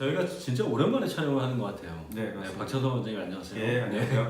저희가 진짜 오랜만에 촬영을 하는 것 같아요. 네, 맞습니다. 박찬서 원장님 안녕하세요. 예, 안녕하세요.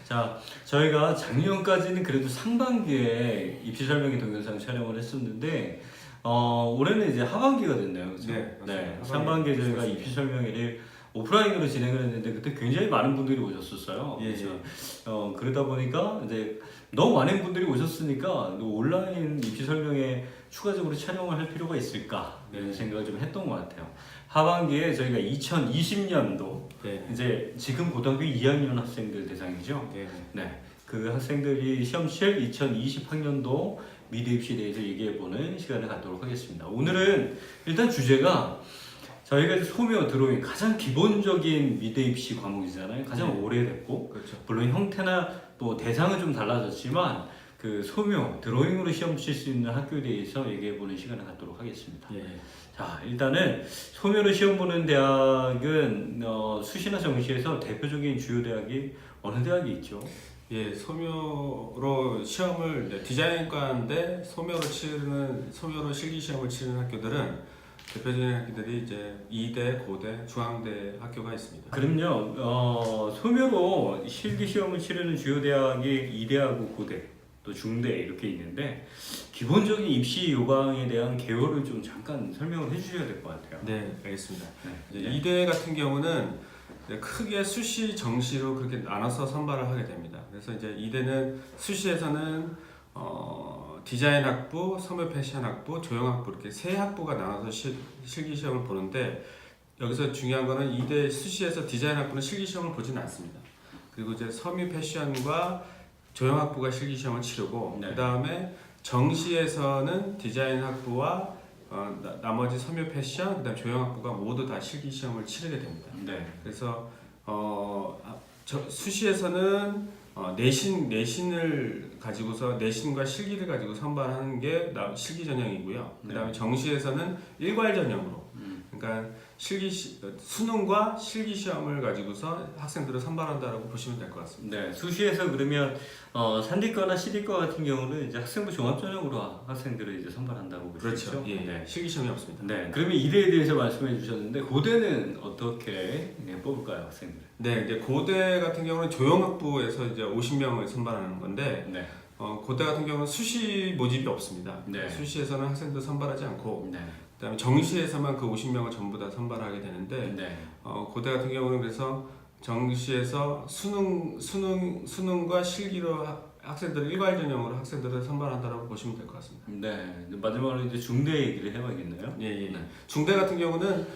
자, 저희가 작년까지는 그래도 상반기에 입시 설명회 동영상 촬영을 했었는데 올해는 이제 하반기가 됐네요. 그렇죠? 네, 맞습니다. 상반기에 저희가 있었습니다. 입시 설명회를 오프라인으로 진행을 했는데 그때 굉장히 많은 분들이 오셨었어요. 예, 그래서 그러다 보니까 이제 너무 많은 분들이 오셨으니까 또 온라인 입시 설명회 추가적으로 촬영을 할 필요가 있을까 이런 생각을 좀 했던 것 같아요. 하반기에 저희가 2020년도 네. 이제 지금 고등학교 2학년 학생들 대상이죠. 네. 네, 그 학생들이 시험 칠 2020학년도 미대 입시에 대해서 얘기해보는 시간을 갖도록 하겠습니다. 오늘은 일단 주제가 저희가 이제 소묘 드로잉 가장 기본적인 미대 입시 과목이잖아요. 가장 오래됐고 그렇죠. 물론 형태나 또 대상은 좀 달라졌지만 그 소묘 드로잉으로 시험 칠 수 있는 학교에 대해서 얘기해보는 시간을 갖도록 하겠습니다. 예. 자, 일단은 소묘로 시험 보는 대학은 수시나 정시에서 대표적인 주요 대학이 어느 대학이 있죠? 예, 소묘로 시험을 디자인과인데 소묘로 실기 시험을 치르는 학교들은 대표적인 학교들이 이제 이대, 고대, 중앙대 학교가 있습니다. 그럼요. 소묘로 실기 시험을 치르는 주요 대학이 이대하고 고대, 또 중대 이렇게 있는데 기본적인 입시 요강에 대한 개요를 좀 잠깐 설명을 해주셔야 될 것 같아요. 네, 알겠습니다. 네. 이제 이대 같은 경우는 크게 수시, 정시로 그렇게 나눠서 선발을 하게 됩니다. 그래서 이제 이대는 수시에서는 디자인 학부, 소묘 패션 학부, 조형 학부 이렇게 세 학부가 나눠서 실기 시험을 보는데 여기서 중요한 거는 이대 수시에서 디자인 학부는 실기 시험을 보지는 않습니다. 그리고 이제 섬유 패션과 조형 학부가 실기 시험을 치르고 네. 그 다음에 정시에서는 디자인 학부와 나머지 섬유 패션, 그다음 조형 학부가 모두 다 실기 시험을 치르게 됩니다. 네. 그래서 수시에서는 내신을 가지고서 내신과 실기를 가지고 선발하는 게 실기 전형이고요. 그다음에 정시에서는 일괄 전형으로, 그러니까 수능과 실기 시험을 가지고서 학생들을 선발한다라고 보시면 될 것 같습니다. 네, 수시에서 그러면 산디과나 시디과 같은 경우는 이제 학생부 종합 전형으로 학생들을 이제 선발한다고 보시죠. 그렇죠. 예, 네. 실기 시험이 없습니다. 네, 그러면 이대에 대해서 말씀해 주셨는데 고대는 어떻게 뽑을까요, 학생들? 네, 이제 고대 같은 경우는 조형학부에서 이제 50명을 선발하는 건데 네, 고대 같은 경우는 수시 모집이 없습니다. 네. 수시에서는 학생들 선발하지 않고 네, 그다음에 정시에서만 그 50명을 전부 다 선발하게 되는데 네, 고대 같은 경우는 그래서 정시에서 수능과 실기로 학생들을 일괄 전형으로 학생들을 선발한다라고 보시면 될 것 같습니다. 네. 마지막으로 이제 중대 얘기를 해봐야겠네요. 예. 네. 중대 같은 경우는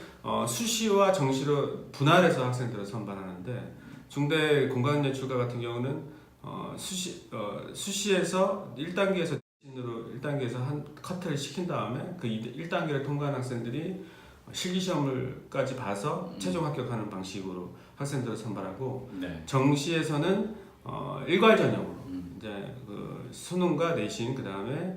수시와 정시로 분할해서 학생들을 선발하는데 중대 공간연출과 같은 경우는 수시에서 1단계에서 1단계에서 한 커트를 시킨 다음에 그 1단계를 통과한 학생들이 실기시험을까지 봐서 최종 합격하는 방식으로 학생들을 선발하고 네. 정시에서는 일괄 전형으로 이제 그 수능과 내신 그 다음에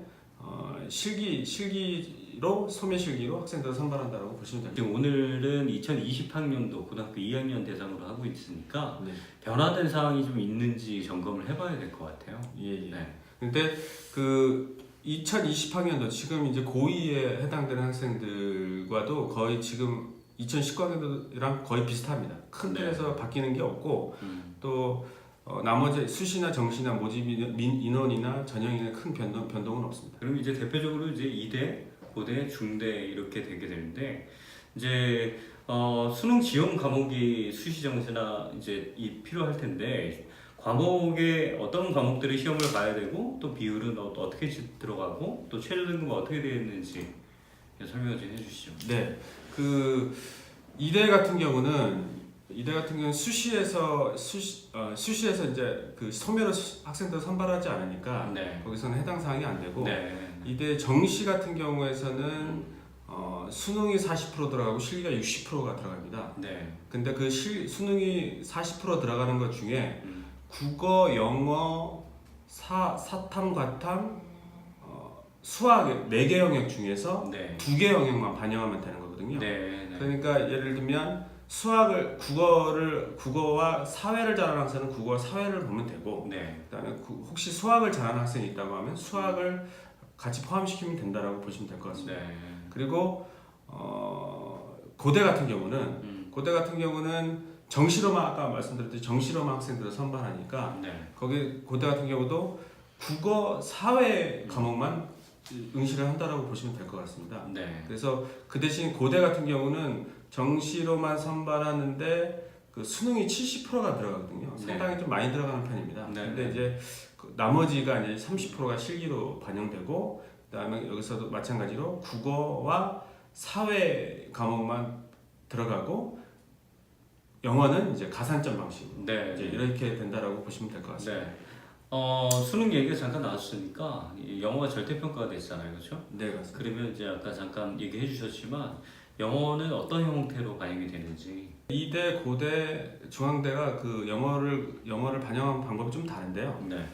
실기로 소매실기로 학생들을 선발한다고 보시면 됩니다. 지금 오늘은 2020학년도 고등학교 2학년 대상으로 하고 있으니까 네. 변화된 사항이 좀 있는지 점검을 해봐야 될 것 같아요. 예. 네. 근데 그 2020학년도 지금 이제 고2에 해당되는 학생들과도 거의 지금 2019학년도랑 거의 비슷합니다. 큰 네. 틀에서 바뀌는 게 없고 또 나머지 수시나 정시나 모집 인원이나 전형에는 큰 변동은 없습니다. 그럼 이제 대표적으로 이제 이대, 고대, 중대 이렇게 되게 되는데 이제 수능 지원 과목이 수시 정시나 이제 필요할 텐데 과목에 어떤 과목들의 시험을 봐야 되고 또 비율은 어떻게 들어가고 또 최저 등급은 어떻게 되어 있는지 설명 좀 해주시죠. 네, 그 이대 같은 경우는 수시에서 이제 그 소매로 학생들 선발하지 않으니까 네. 거기서는 해당 사항이 안 되고 네. 이대 정시 같은 경우에서는 수능이 40% 들어가고 실기가 60%가 들어갑니다. 네. 근데 그 수능이 40% 들어가는 것 중에 국어, 영어, 사탐, 과탐, 수학 4개 영역 중에서 네. 2개 영역만 반영하면 되는 거거든요. 네. 네. 그러니까 예를 들면 국어와 사회를 잘하는 학생은 국어와 사회를 보면 되고 네. 그다음에 혹시 수학을 잘하는 학생이 있다고 하면 수학을 같이 포함시키면 된다라고 보시면 될 것 같습니다. 네. 그리고 고대 같은 경우는 고대 같은 경우는 정시로만 아까 말씀드렸듯이 정시로만 학생들을 선발하니까 네. 거기 고대 같은 경우도 국어, 사회 과목만 응시를 한다라고 보시면 될 것 같습니다. 네. 그래서 그 대신 고대 같은 경우는 정시로만 선발하는데 그 수능이 70%가 들어가거든요. 상당히 좀 많이 들어가는 편입니다. 네. 근데 이제 그 나머지가 이제 30%가 실기로 반영되고 그다음에 여기서도 마찬가지로 국어와 사회 과목만 들어가고 영어는 이제 가산점 방식으로 네. 이제 이렇게 된다라고 보시면 될 것 같습니다. 네. 수능 얘기가 잠깐 나왔으니까 이 영어가 절대평가가 됐잖아요, 그렇죠? 네, 맞습니다. 그러면 이제 아까 잠깐 얘기해 주셨지만 영어는 어떤 형태로 반영이 되는지. 이대, 고대, 중앙대가 그 영어를 반영하는 방법이 좀 다른데요. 네.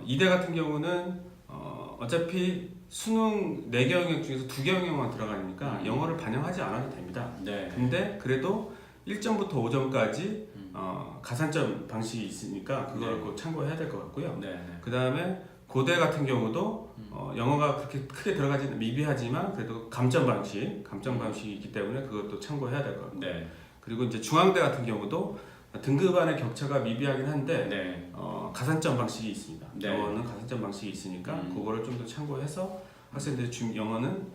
이대 같은 경우는 어차피 수능 4개 영역 중에서 2개 영역만 들어가니까 영어를 반영하지 않아도 됩니다. 네. 근데 그래도 1점부터 5점까지 가산점 방식이 있으니까 그걸 네. 꼭 참고해야 될 것 같고요. 네. 그 다음에 고대 같은 경우도 영어가 그렇게 크게 들어가지는 미비하지만 그래도 감점 방식이 있기 때문에 그것도 참고해야 될 것 같고. 네. 그리고 이제 중앙대 같은 경우도 등급 안의 격차가 미비하긴 한데 네. 가산점 방식이 있습니다. 네. 영어는 가산점 방식이 있으니까 그거를 좀 더 참고해서 학생들이 영어는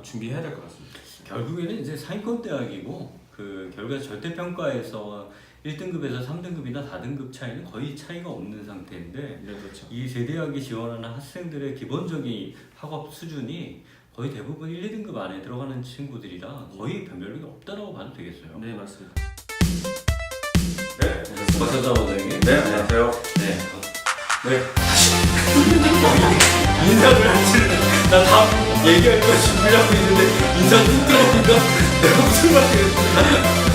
준비해야 될 것 같습니다. 결국에는 이제 상위권 대학이고 그 결과 절대평가에서 1등급에서 3등급이나 4등급 차이는 거의 차이가 없는 상태인데 네, 그렇죠. 이 세 대학이 지원하는 학생들의 기본적인 학업 수준이 거의 대부분 1, 2등급 안에 들어가는 친구들이라 거의 변별력이 없다라고 봐도 되겠어요. 네, 맞습니다. 네, 박사장 원장님. 네, 안녕하세요. 네. 네. 인사를 하시는 나다 얘기할 거 준비하고 있는데 인사 뚝 들어오니까 내가 무슨 말이겠어.